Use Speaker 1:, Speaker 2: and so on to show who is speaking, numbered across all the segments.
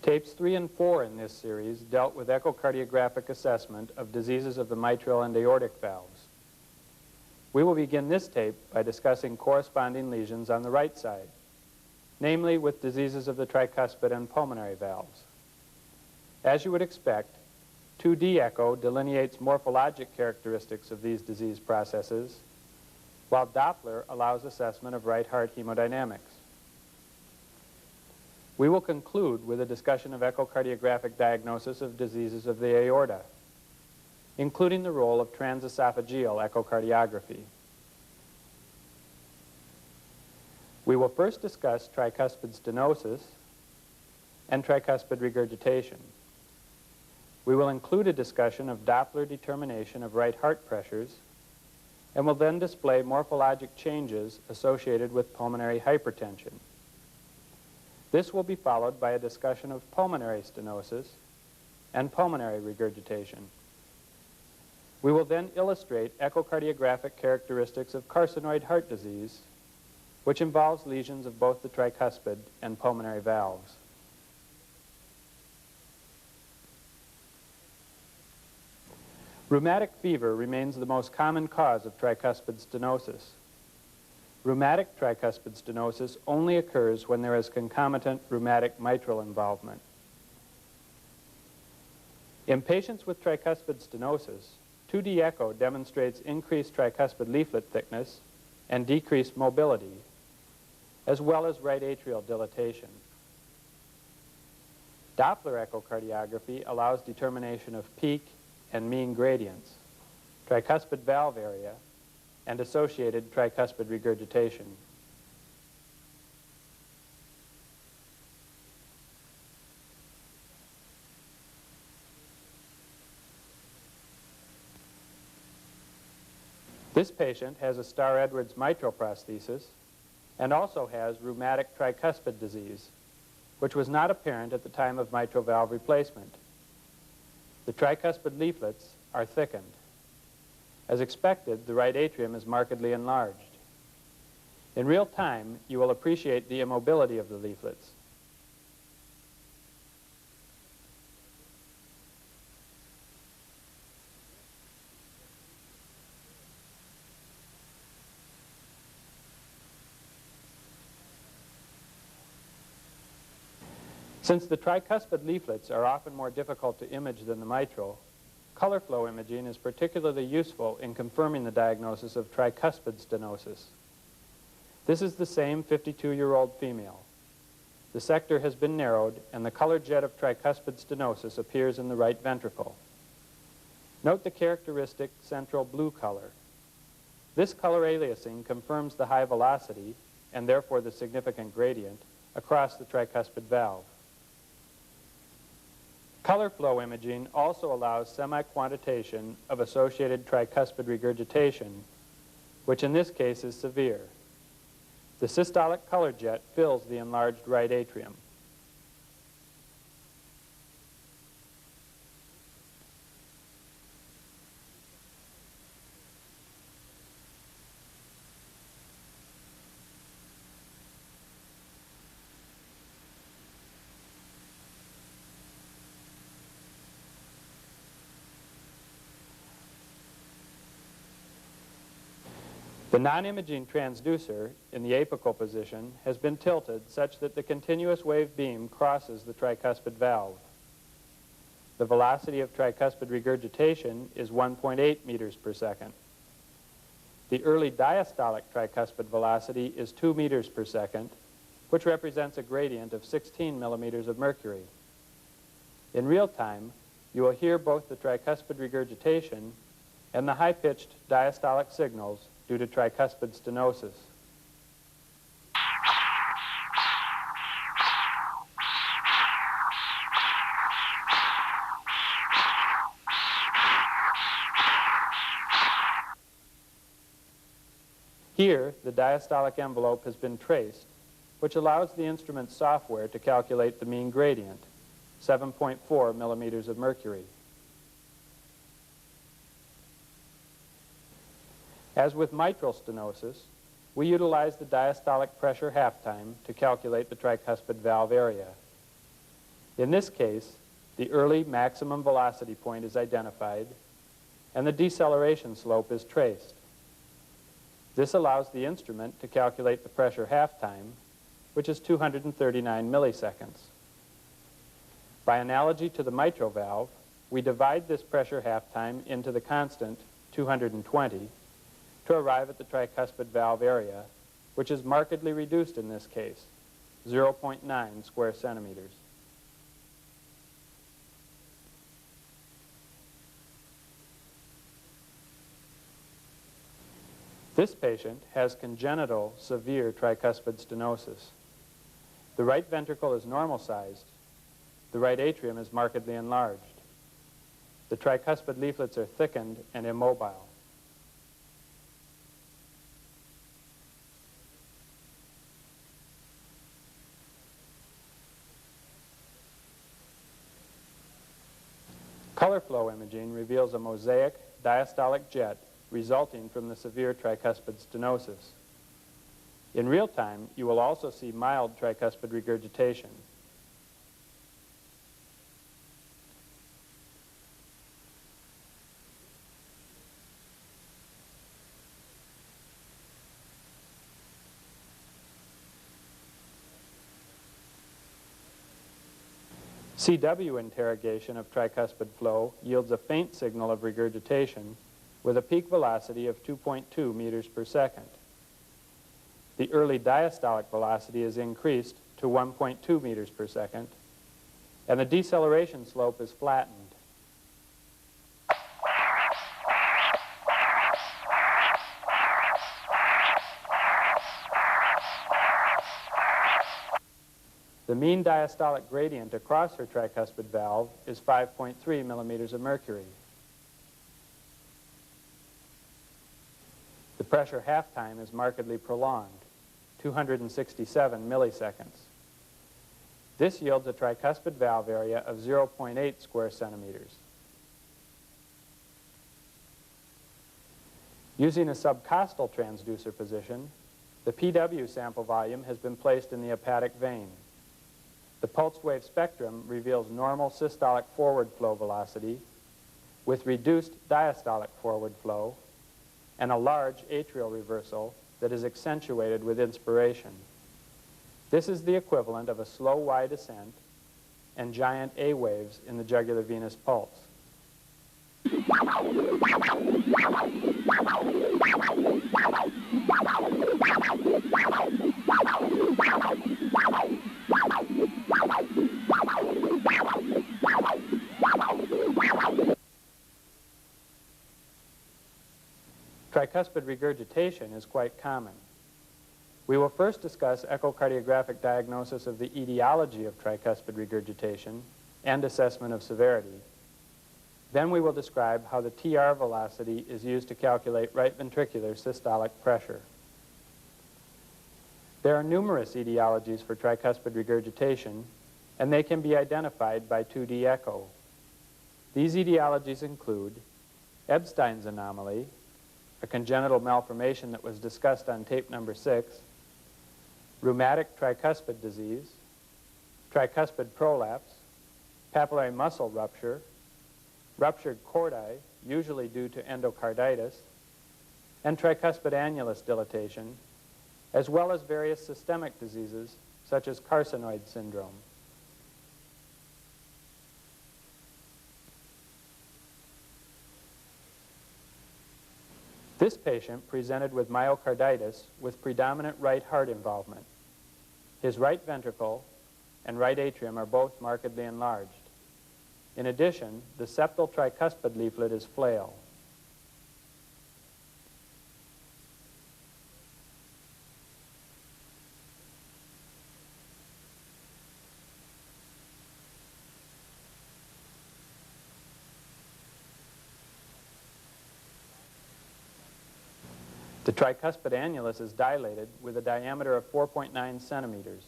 Speaker 1: Tapes 3 and 4 in this series dealt with echocardiographic assessment of diseases of the mitral and aortic valves. We will begin this tape by discussing corresponding lesions on the right side, namely with diseases of the tricuspid and pulmonary valves. As you would expect, 2D echo delineates morphologic characteristics of these disease processes, while Doppler allows assessment of right heart hemodynamics. We will conclude with a discussion of echocardiographic diagnosis of diseases of the aorta, including the role of transesophageal echocardiography. We will first discuss tricuspid stenosis and tricuspid regurgitation. We will include a discussion of Doppler determination of right heart pressures, and will then display morphologic changes associated with pulmonary hypertension. This will be followed by a discussion of pulmonary stenosis and pulmonary regurgitation. We will then illustrate echocardiographic characteristics of carcinoid heart disease, which involves lesions of both the tricuspid and pulmonary valves. Rheumatic fever remains the most common cause of tricuspid stenosis. Rheumatic tricuspid stenosis only occurs when there is concomitant rheumatic mitral involvement. In patients with tricuspid stenosis, 2D echo demonstrates increased tricuspid leaflet thickness and decreased mobility, as well as right atrial dilatation. Doppler echocardiography allows determination of peak and mean gradients, tricuspid valve area, and associated tricuspid regurgitation. This patient has a Starr-Edwards mitral prosthesis and also has rheumatic tricuspid disease, which was not apparent at the time of mitral valve replacement. The tricuspid leaflets are thickened. As expected, the right atrium is markedly enlarged. In real time, you will appreciate the immobility of the leaflets. Since the tricuspid leaflets are often more difficult to image than the mitral, color flow imaging is particularly useful in confirming the diagnosis of tricuspid stenosis. This is the same 52-year-old female. The sector has been narrowed and the color jet of tricuspid stenosis appears in the right ventricle. Note the characteristic central blue color. This color aliasing confirms the high velocity, and therefore the significant gradient, across the tricuspid valve. Color flow imaging also allows semi-quantitation of associated tricuspid regurgitation, which in this case is severe. The systolic color jet fills the enlarged right atrium. The non-imaging transducer in the apical position has been tilted such that the continuous wave beam crosses the tricuspid valve. The velocity of tricuspid regurgitation is 1.8 meters per second. The early diastolic tricuspid velocity is 2 meters per second, which represents a gradient of 16 millimeters of mercury. In real time, you will hear both the tricuspid regurgitation and the high-pitched diastolic signals due to tricuspid stenosis. Here, the diastolic envelope has been traced, which allows the instrument's software to calculate the mean gradient, 7.4 millimeters of mercury. As with mitral stenosis, we utilize the diastolic pressure half-time to calculate the tricuspid valve area. In this case, the early maximum velocity point is identified and the deceleration slope is traced. This allows the instrument to calculate the pressure half time, which is 239 milliseconds. By analogy to the mitral valve, we divide this pressure half time into the constant 220 to arrive at the tricuspid valve area, which is markedly reduced in this case, 0.9 square centimeters. This patient has congenital severe tricuspid stenosis. The right ventricle is normal-sized. The right atrium is markedly enlarged. The tricuspid leaflets are thickened and immobile. Color flow imaging reveals a mosaic diastolic jet resulting from the severe tricuspid stenosis. In real time, you will also see mild tricuspid regurgitation. CW interrogation of tricuspid flow yields a faint signal of regurgitation with a peak velocity of 2.2 meters per second. The early diastolic velocity is increased to 1.2 meters per second, and the deceleration slope is flattened. The mean diastolic gradient across her tricuspid valve is 5.3 millimeters of mercury. The pressure half time is markedly prolonged, 267 milliseconds. This yields a tricuspid valve area of 0.8 square centimeters. Using a subcostal transducer position, the PW sample volume has been placed in the hepatic vein. The pulsed wave spectrum reveals normal systolic forward flow velocity with reduced diastolic forward flow and a large atrial reversal that is accentuated with inspiration. This is the equivalent of a slow Y descent and giant A waves in the jugular venous pulse. Tricuspid regurgitation is quite common. We will first discuss echocardiographic diagnosis of the etiology of tricuspid regurgitation and assessment of severity. Then we will describe how the TR velocity is used to calculate right ventricular systolic pressure. There are numerous etiologies for tricuspid regurgitation, and they can be identified by 2D echo. These etiologies include Ebstein's anomaly, a congenital malformation that was discussed on tape number 6, rheumatic tricuspid disease, tricuspid prolapse, papillary muscle rupture, ruptured chordae, usually due to endocarditis, and tricuspid annulus dilatation, as well as various systemic diseases such as carcinoid syndrome. This patient presented with myocarditis with predominant right heart involvement. His right ventricle and right atrium are both markedly enlarged. In addition, the septal tricuspid leaflet is flail. The tricuspid annulus is dilated with a diameter of 4.9 centimeters.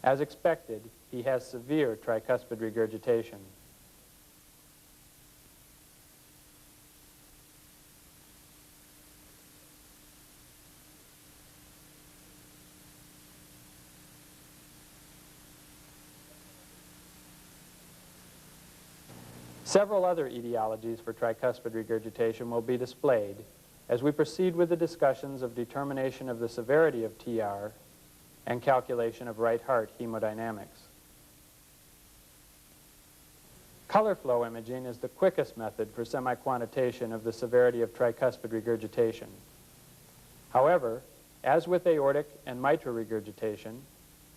Speaker 1: As expected, he has severe tricuspid regurgitation. Several other etiologies for tricuspid regurgitation will be displayed as we proceed with the discussions of determination of the severity of TR and calculation of right heart hemodynamics. Color flow imaging is the quickest method for semi-quantitation of the severity of tricuspid regurgitation. However, as with aortic and mitral regurgitation,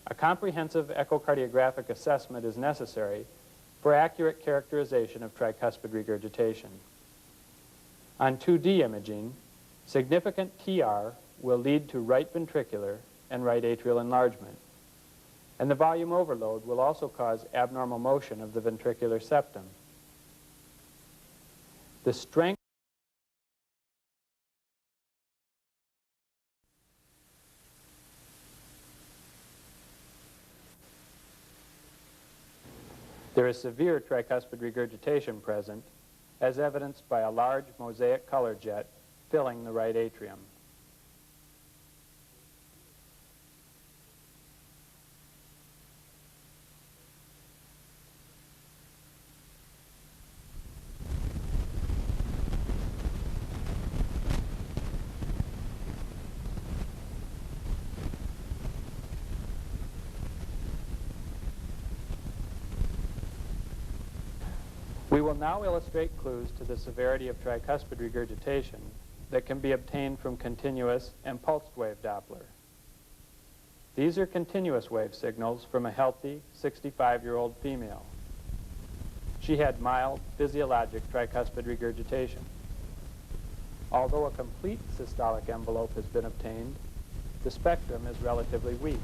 Speaker 1: a comprehensive echocardiographic assessment is necessary for accurate characterization of tricuspid regurgitation. On 2D imaging, significant TR will lead to right ventricular and right atrial enlargement, and the volume overload will also cause abnormal motion of the ventricular septum. The strength There is severe tricuspid regurgitation present, as evidenced by a large mosaic color jet filling the right atrium. We will now illustrate clues to the severity of tricuspid regurgitation that can be obtained from continuous and pulsed wave Doppler. These are continuous wave signals from a healthy 65-year-old female. She had mild physiologic tricuspid regurgitation. Although a complete systolic envelope has been obtained, the spectrum is relatively weak.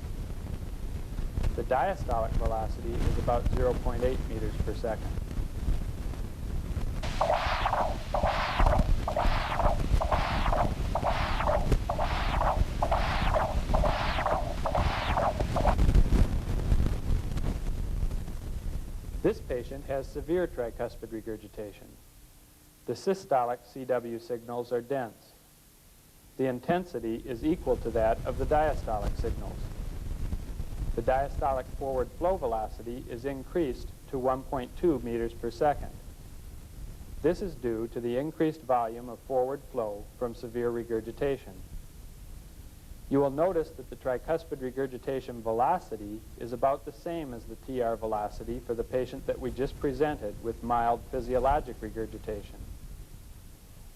Speaker 1: The diastolic velocity is about 0.8 meters per second. This patient has severe tricuspid regurgitation. The systolic CW signals are dense. The intensity is equal to that of the diastolic signals. The diastolic forward flow velocity is increased to 1.2 meters per second. This is due to the increased volume of forward flow from severe regurgitation. You will notice that the tricuspid regurgitation velocity is about the same as the TR velocity for the patient that we just presented with mild physiologic regurgitation.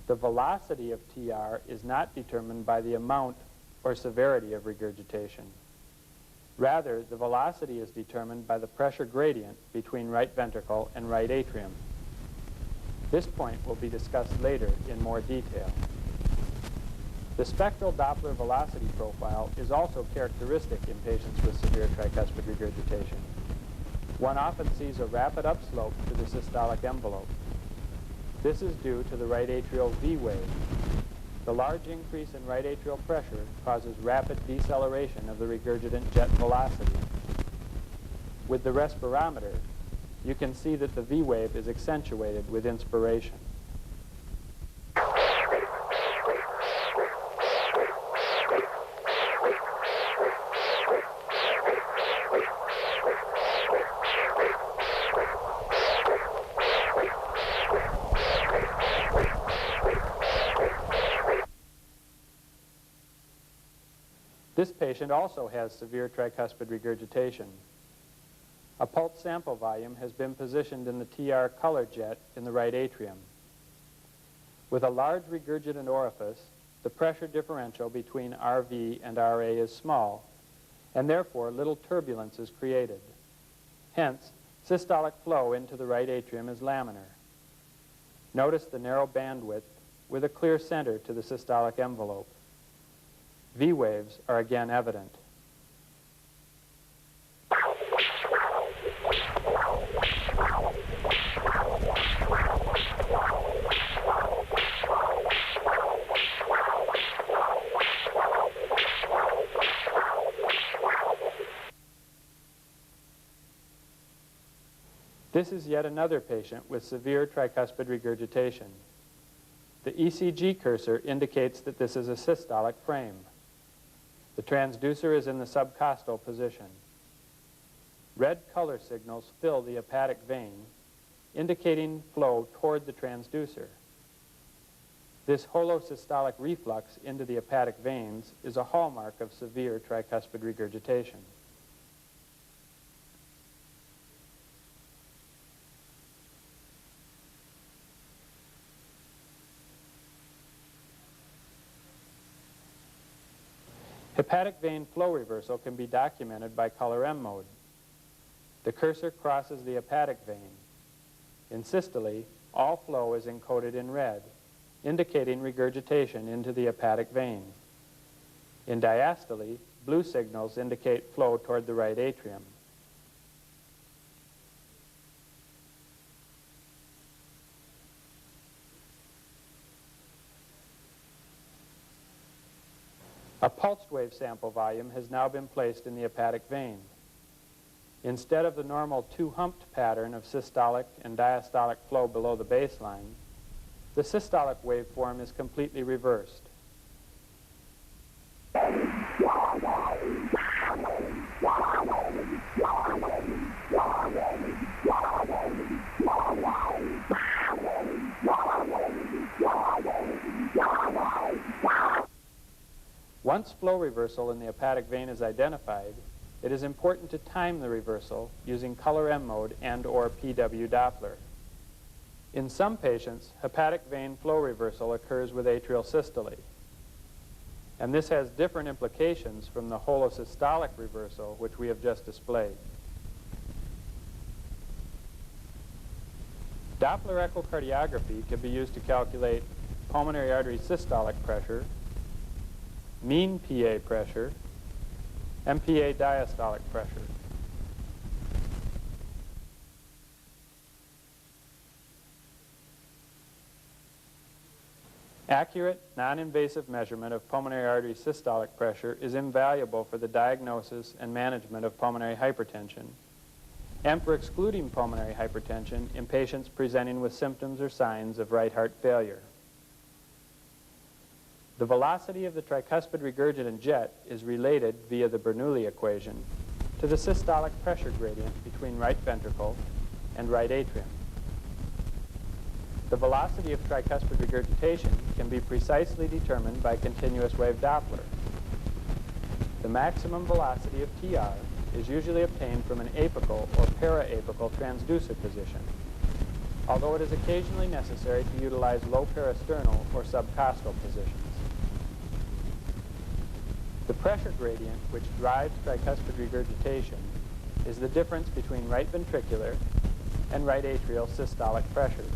Speaker 1: The velocity of TR is not determined by the amount or severity of regurgitation. Rather, the velocity is determined by the pressure gradient between right ventricle and right atrium. This point will be discussed later in more detail. The spectral Doppler velocity profile is also characteristic in patients with severe tricuspid regurgitation. One often sees a rapid upslope to the systolic envelope. This is due to the right atrial V wave. The large increase in right atrial pressure causes rapid deceleration of the regurgitant jet velocity. With the respirometer, you can see that the V wave is accentuated with inspiration. This patient also has severe tricuspid regurgitation. A pulse sample volume has been positioned in the TR color jet in the right atrium. With a large regurgitant orifice, the pressure differential between RV and RA is small, and therefore little turbulence is created. Hence, systolic flow into the right atrium is laminar. Notice the narrow bandwidth with a clear center to the systolic envelope. V waves are again evident. This is yet another patient with severe tricuspid regurgitation. The ECG cursor indicates that this is a systolic frame. The transducer is in the subcostal position. Red color signals fill the hepatic vein, indicating flow toward the transducer. This holosystolic reflux into the hepatic veins is a hallmark of severe tricuspid regurgitation. Hepatic vein flow reversal can be documented by color M mode. The cursor crosses the hepatic vein. In systole, all flow is encoded in red, indicating regurgitation into the hepatic vein. In diastole, blue signals indicate flow toward the right atrium. A pulsed wave sample volume has now been placed in the hepatic vein. Instead of the normal two-humped pattern of systolic and diastolic flow below the baseline, the systolic waveform is completely reversed. Once flow reversal in the hepatic vein is identified, it is important to time the reversal using color M mode and/or PW Doppler. In some patients, hepatic vein flow reversal occurs with atrial systole, and this has different implications from the holosystolic reversal, which we have just displayed. Doppler echocardiography can be used to calculate pulmonary artery systolic pressure, mean PA pressure, and PA diastolic pressure. Accurate, non-invasive measurement of pulmonary artery systolic pressure is invaluable for the diagnosis and management of pulmonary hypertension, and for excluding pulmonary hypertension in patients presenting with symptoms or signs of right heart failure. The velocity of the tricuspid regurgitant jet is related via the Bernoulli equation to the systolic pressure gradient between right ventricle and right atrium. The velocity of tricuspid regurgitation can be precisely determined by continuous wave Doppler. The maximum velocity of TR is usually obtained from an apical or para-apical transducer position, although it is occasionally necessary to utilize low parasternal or subcostal positions. The pressure gradient which drives tricuspid regurgitation is the difference between right ventricular and right atrial systolic pressures.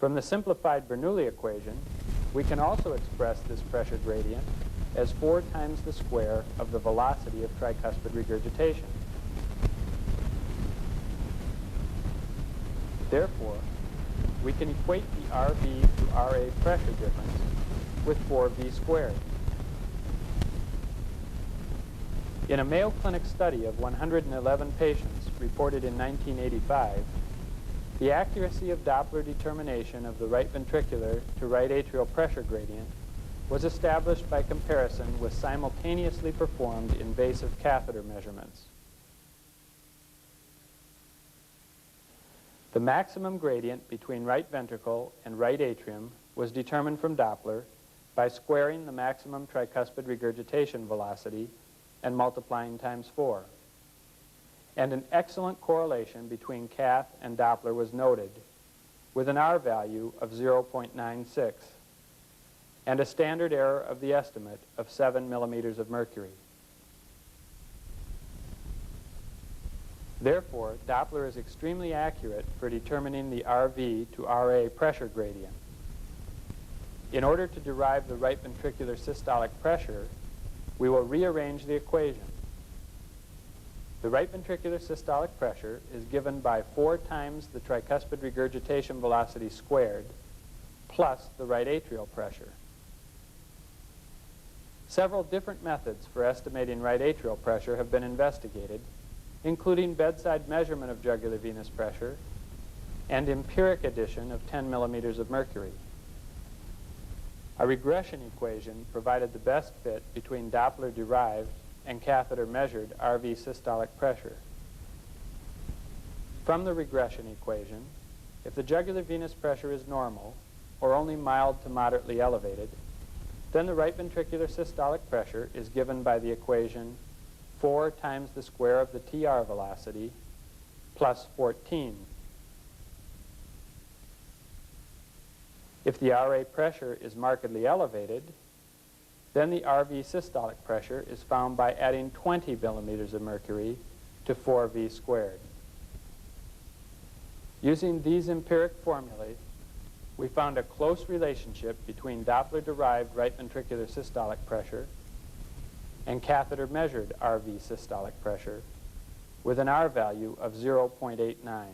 Speaker 1: From the simplified Bernoulli equation, we can also express this pressure gradient as 4 times the square of the velocity of tricuspid regurgitation. Therefore, we can equate the RV to RA pressure difference with 4V squared. In a Mayo Clinic study of 111 patients reported in 1985, the accuracy of Doppler determination of the right ventricular to right atrial pressure gradient was established by comparison with simultaneously performed invasive catheter measurements. The maximum gradient between right ventricle and right atrium was determined from Doppler by squaring the maximum tricuspid regurgitation velocity and multiplying times 4. And an excellent correlation between cath and Doppler was noted, with an R value of 0.96 and a standard error of the estimate of 7 millimeters of mercury. Therefore, Doppler is extremely accurate for determining the RV to RA pressure gradient. In order to derive the right ventricular systolic pressure, we will rearrange the equation. The right ventricular systolic pressure is given by 4 times the tricuspid regurgitation velocity squared plus the right atrial pressure. Several different methods for estimating right atrial pressure have been investigated, including bedside measurement of jugular venous pressure and empiric addition of 10 millimeters of mercury. A regression equation provided the best fit between Doppler-derived and catheter-measured RV systolic pressure. From the regression equation, if the jugular venous pressure is normal, or only mild to moderately elevated, then the right ventricular systolic pressure is given by the equation 4 times the square of the TR velocity plus 14. If the RA pressure is markedly elevated, then the RV systolic pressure is found by adding 20 millimeters of mercury to 4V squared. Using these empiric formulae, we found a close relationship between Doppler-derived right ventricular systolic pressure and catheter-measured RV systolic pressure with an R value of 0.89.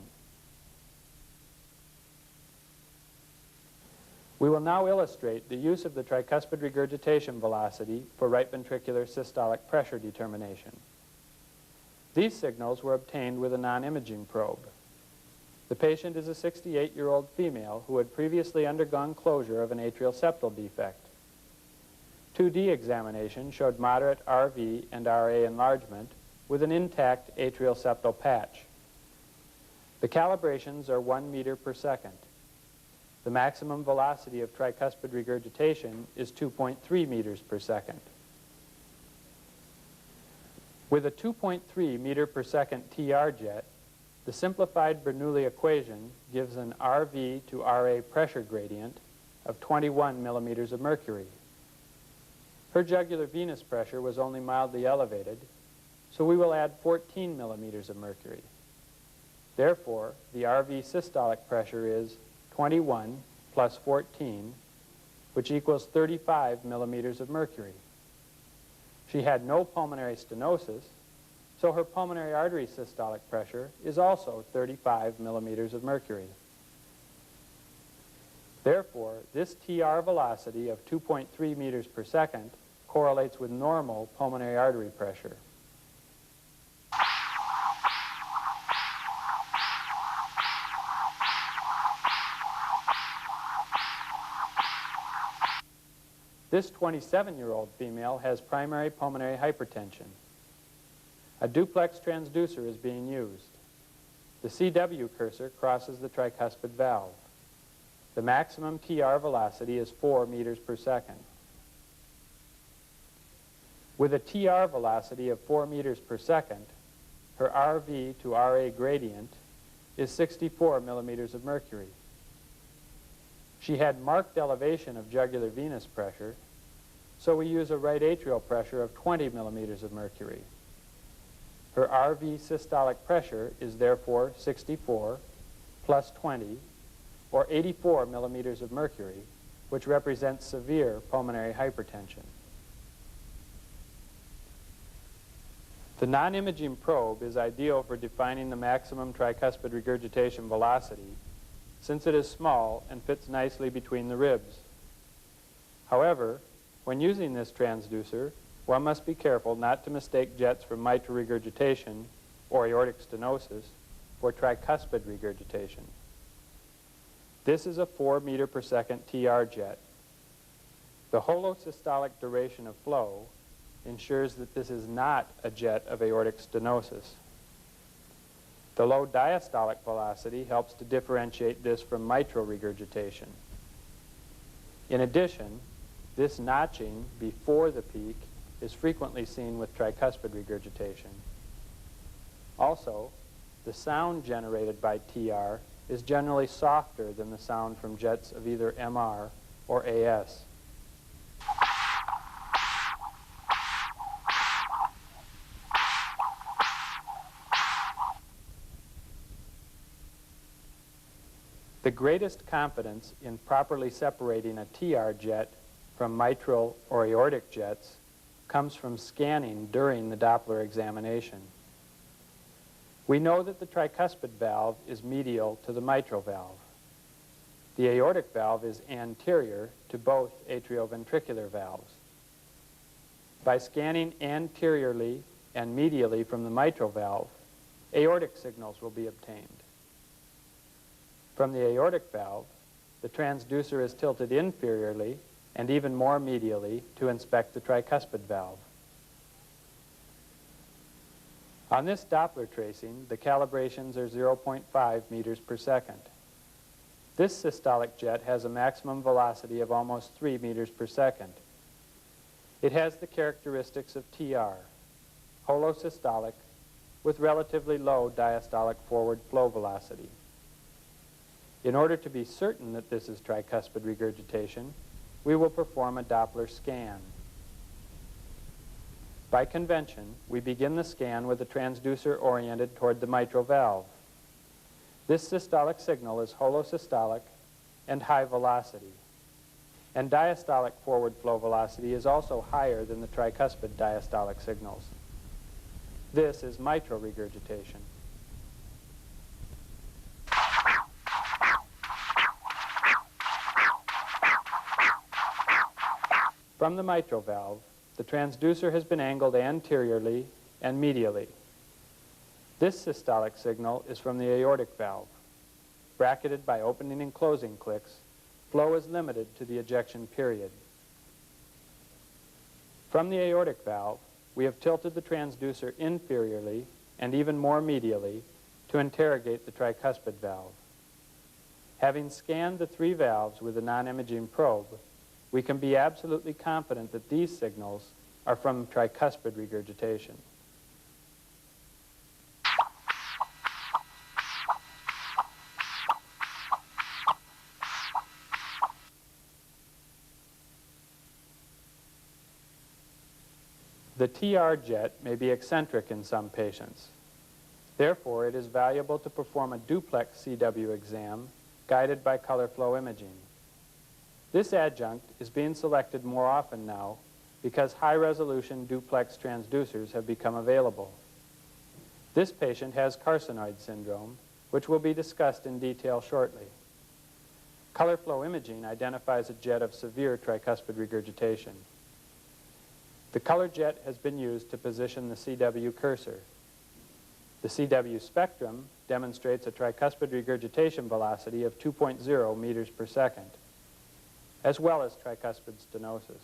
Speaker 1: We will now illustrate the use of the tricuspid regurgitation velocity for right ventricular systolic pressure determination. These signals were obtained with a non-imaging probe. The patient is a 68-year-old female who had previously undergone closure of an atrial septal defect. 2D examination showed moderate RV and RA enlargement with an intact atrial septal patch. The calibrations are 1 meter per second. The maximum velocity of tricuspid regurgitation is 2.3 meters per second. With a 2.3 meter per second TR jet, the simplified Bernoulli equation gives an RV to RA pressure gradient of 21 millimeters of mercury. Her jugular venous pressure was only mildly elevated, so we will add 14 millimeters of mercury. Therefore, the RV systolic pressure is 21 plus 14, which equals 35 millimeters of mercury. She had no pulmonary stenosis, so her pulmonary artery systolic pressure is also 35 millimeters of mercury. Therefore, this TR velocity of 2.3 meters per second correlates with normal pulmonary artery pressure. This 27-year-old female has primary pulmonary hypertension. A duplex transducer is being used. The CW cursor crosses the tricuspid valve. The maximum TR velocity is 4 meters per second. With a TR velocity of 4 meters per second, her RV to RA gradient is 64 millimeters of mercury. She had marked elevation of jugular venous pressure, so we use a right atrial pressure of 20 millimeters of mercury. Her RV systolic pressure is therefore 64 plus 20, or 84 millimeters of mercury, which represents severe pulmonary hypertension. The non-imaging probe is ideal for defining the maximum tricuspid regurgitation velocity, since it is small and fits nicely between the ribs. However, when using this transducer, one must be careful not to mistake jets from mitral regurgitation or aortic stenosis for tricuspid regurgitation. This is a 4 meter per second TR jet. The holosystolic duration of flow ensures that this is not a jet of aortic stenosis. The low diastolic velocity helps to differentiate this from mitral regurgitation. In addition, this notching before the peak is frequently seen with tricuspid regurgitation. Also, the sound generated by TR is generally softer than the sound from jets of either MR or AS. The greatest confidence in properly separating a TR jet from mitral or aortic jets comes from scanning during the Doppler examination. We know that the tricuspid valve is medial to the mitral valve. The aortic valve is anterior to both atrioventricular valves. By scanning anteriorly and medially from the mitral valve, aortic signals will be obtained. From the aortic valve, the transducer is tilted inferiorly and even more medially to inspect the tricuspid valve. On this Doppler tracing, the calibrations are 0.5 meters per second. This systolic jet has a maximum velocity of almost 3 meters per second. It has the characteristics of TR, holosystolic, with relatively low diastolic forward flow velocity. In order to be certain that this is tricuspid regurgitation, we will perform a Doppler scan. By convention, we begin the scan with the transducer oriented toward the mitral valve. This systolic signal is holosystolic and high velocity, and diastolic forward flow velocity is also higher than the tricuspid diastolic signals. This is mitral regurgitation. From the mitral valve, the transducer has been angled anteriorly and medially. This systolic signal is from the aortic valve. Bracketed by opening and closing clicks, flow is limited to the ejection period. From the aortic valve, we have tilted the transducer inferiorly and even more medially to interrogate the tricuspid valve. Having scanned the 3 valves with a non-imaging probe, we can be absolutely confident that these signals are from tricuspid regurgitation. The TR jet may be eccentric in some patients. Therefore, it is valuable to perform a duplex CW exam guided by color flow imaging. This adjunct is being selected more often now because high-resolution duplex transducers have become available. This patient has carcinoid syndrome, which will be discussed in detail shortly. Color flow imaging identifies a jet of severe tricuspid regurgitation. The color jet has been used to position the CW cursor. The CW spectrum demonstrates a tricuspid regurgitation velocity of 2.0 meters per second, as well as tricuspid stenosis.